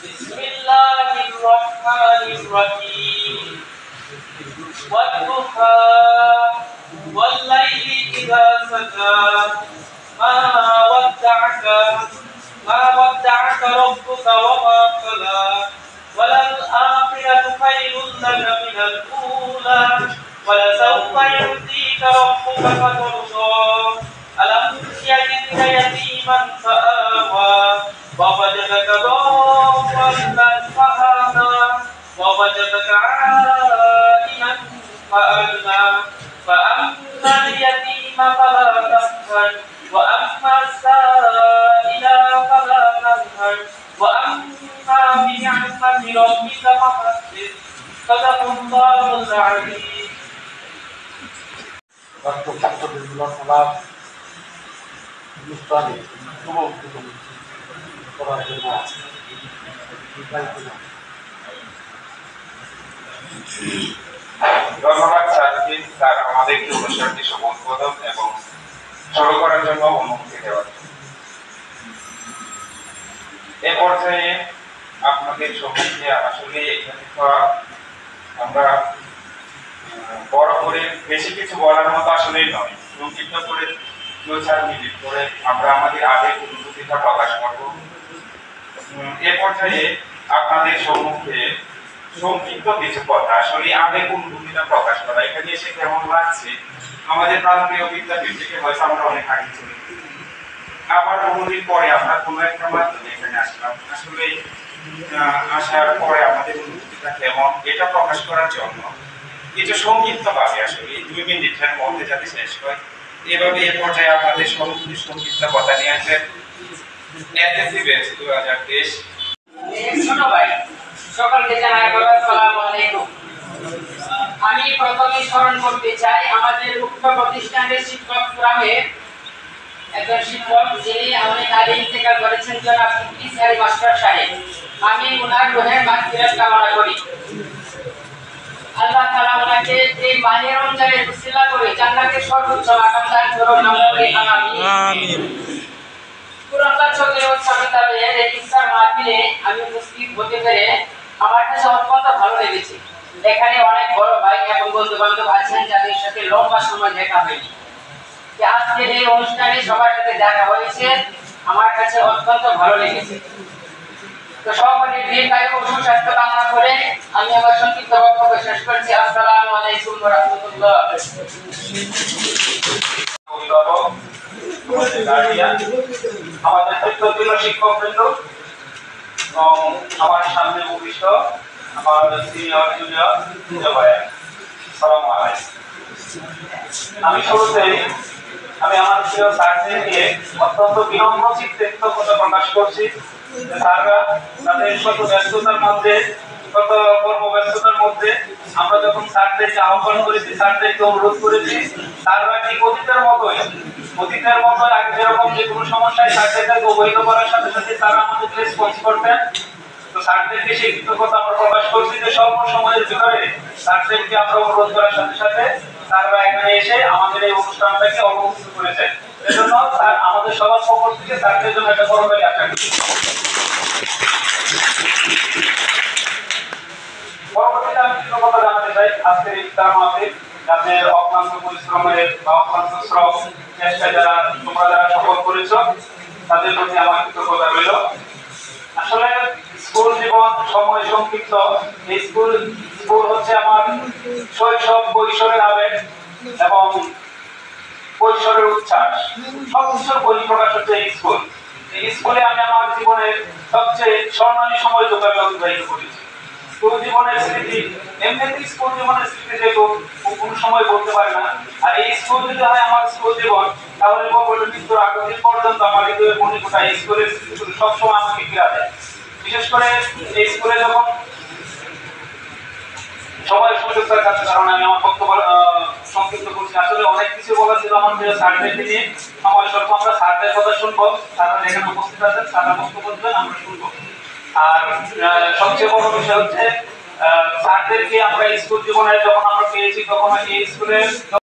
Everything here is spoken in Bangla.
بسم الله الرحمن الرحيم والضحى والليل إذا سجى ما ودعك ربك وما قلى وللآخرة خير لك من الأولى ولسوف يعطيك ربك فترضى ألم يجدك يتيما فآوى ووجدك ضالا فهدى ووجدك عائلا فأغنى فأما اليتيم فلا تقهر وأما السائل فلا تنهر وأما بنعمة ربك فحدث صدق الله العظيم. ধন্যবাদ স্যারকে স্যার আমাদেরকে অনুষ্ঠানটি সফলপ্রদ এবং শুরু করার জন্য অনুমতি দেওয়ার জন্য। এ পর্যায়ে আপনাদের সম্মুখে আসলে এখানে আমরা বড় করে বেশি কিছু বলার মতো আসলেই নয়, সংক্ষিপ্ত করে 2-4 মিনিট করে আমরা আমাদের আবেগ অনুভূতিটা প্রকাশ করব। এ পর্যায়ে আপনাদের সম্মুখে সংক্ষিপ্ত কিছু কথা, আসলে আবেগ অনুভূতিটা প্রকাশ করা, এখানে এসে কেমন লাগছে, আমাদের প্রান্তীয় বিদ্যাপীঠ থেকে হয়তো আমরা অনেক আগে চলে গেছি, আবার বহুদিন পরে আমরা কোনো একটা মাধ্যমে এখানে আসলাম, আসলে আসার পরে আমাদের অনুভূতিটা কেমন এটা প্রকাশ করার জন্য কিছু সংক্ষিপ্ত ভাবে আসলে 2 মিনিটের মধ্যে যাতে শেষ হয় এভাবে এ পর্যায়ে আপনাদের সম্মুখে সংক্ষিপ্ত কথা নিয়ে আসেন এসএসসি ব্যাচ 2023। ছোট ভাই সকলকে জানাই আসসালামু আলাইকুম। আমি প্রথমে স্মরণ করতে চাই আমাদের উক্ত প্রতিষ্ঠানের শিক্ষক ফোরামের একজন শিক্ষক যিনি অনেক আগে ইন্তেকাল করেছেন, জনাব ইসহারি মাস্টার সাহেব। আমি ওনার রুহের মাগফিরাত কামনা করি। আল্লাহ তাআলা ওনাকে এই মাহে রমজানের উসিলা করে জান্নাতের সর্বোচ্চ মাকাম দান করুন, আমরা বলি আমিন। পুরাতন চোখের উৎসাহিতাবে এই ইফতার মাহফিলে আমি উপস্থিত হতে পেরে আমার কাছে অত্যন্ত ভালো লেগেছে। এখানে অনেক বড় ভাই এবং বন্ধু বান্ধব আছেন যাদের সাথে লম্বা সময় দেখা হয়নি। আজকের এই অনুষ্ঠানে সবার সাথে দেখা হয়েছে, আমার কাছে অত্যন্ত ভালো লেগেছে। তো সকলের দীর্ঘায়ু ও সুস্বাস্থ্য কামনা করে আমি আমার সংক্ষিপ্ত বক্তব্য শেষ করছি। আসসালামু আলাইকুম ওয়া রাহমাতুল্লাহ। আমাদের তৃতীয় শিক্ষকবৃন্দ আমার সামনে উপবিষ্ট আমার সিনিয়র জুনিয়র ভাই, আসসালামু আলাইকুম। আমি শুরুতেই আমার প্রিয় স্যারদেরকে অত্যন্ত বিনম্র চিত্তে কৃতজ্ঞতা প্রকাশ করছি। স্যাররা তাদের শত ব্যস্ততার মধ্যে, শত কর্মব্যস্ততার মধ্যে আমরা যখন স্যারদেরকে আহ্বান করেছি, স্যারদেরকে অনুরোধ করেছি, স্যাররা ঠিক অতীতের মতোই আগে যেরকম যে কোনো সমস্যায় স্যারদেরকে অবহিত করার সাথে সাথে তারা আমাদের রেসপন্স করতেন। তো স্যারদেরকে সেই কৃতজ্ঞতা আমরা প্রকাশ করছি যে স্বল্প সময়ের ভিতরে স্যারদেরকে আমরা অনুরোধ করার সাথে সাথে স্যাররা এখানে এসে আমাদের এই অনুষ্ঠানটাকে অবমুক্ত করেছেন। এজন্য স্যার আমাদের সবার পক্ষ থেকে স্যারদের জন্য একটা করতালি আশা করি। পরবর্তীতে আমি কৃতজ্ঞতা জানাতে চাই আজকের ইফতার মাহফিল যাদের অক্লান্ত পরিশ্রমের বা অক্লান্ত শ্রম চেষ্টা যারা সফল করেছ তাদের প্রতি আমার কৃতজ্ঞতা রইল। আসলে স্কুল জীবন সময় সংক্ষিপ্ত। এই স্কুল হচ্ছে আমার শৈশব কৈশোরের আবেগ এবং কৈশোরের উচ্ছ্বাস, সবকিছুর বহিঃপ্রকাশ হচ্ছে এই স্কুল। এই স্কুলে আমি আমার জীবনের সবচেয়ে স্বর্ণালী সময়টুকু আমি অতিবাহিত করেছি। স্কুল জীবনের স্মৃতি এমনিতেই স্কুল জীবনের স্মৃতি যে কোন সময় বলতে পারে না, আর এই স্কুল যদি হয় আমার স্কুল জীবন তাহলে মৃত্যুর আগ পর্যন্ত আমার হৃদয়ের মণিকোঠা এই স্কুলের স্মৃতিগুলো সবসময় আমাকে ফিরা দেয়। বিশেষ করে এই স্কুলে যখন সময় সুযোগ থাকার কারণে আমি আমার বক্তব্য সংক্ষিপ্ত করছি। আসলে অনেক কিছু বলার ছিল আমার প্রিয় স্যারদেরকে নিয়ে, সময় স্বল্প আমরা স্যারদের কথা শুনবো, স্যাররা এখানে উপস্থিত আছেন, স্যাররা বক্তব্য দেবেন, আমরা শুনবো। আর সবচেয়ে বড় বিষয় হচ্ছে স্যারদেরকে আমরা স্কুল জীবনে যখন আমরা পেয়েছি তখন এই স্কুলের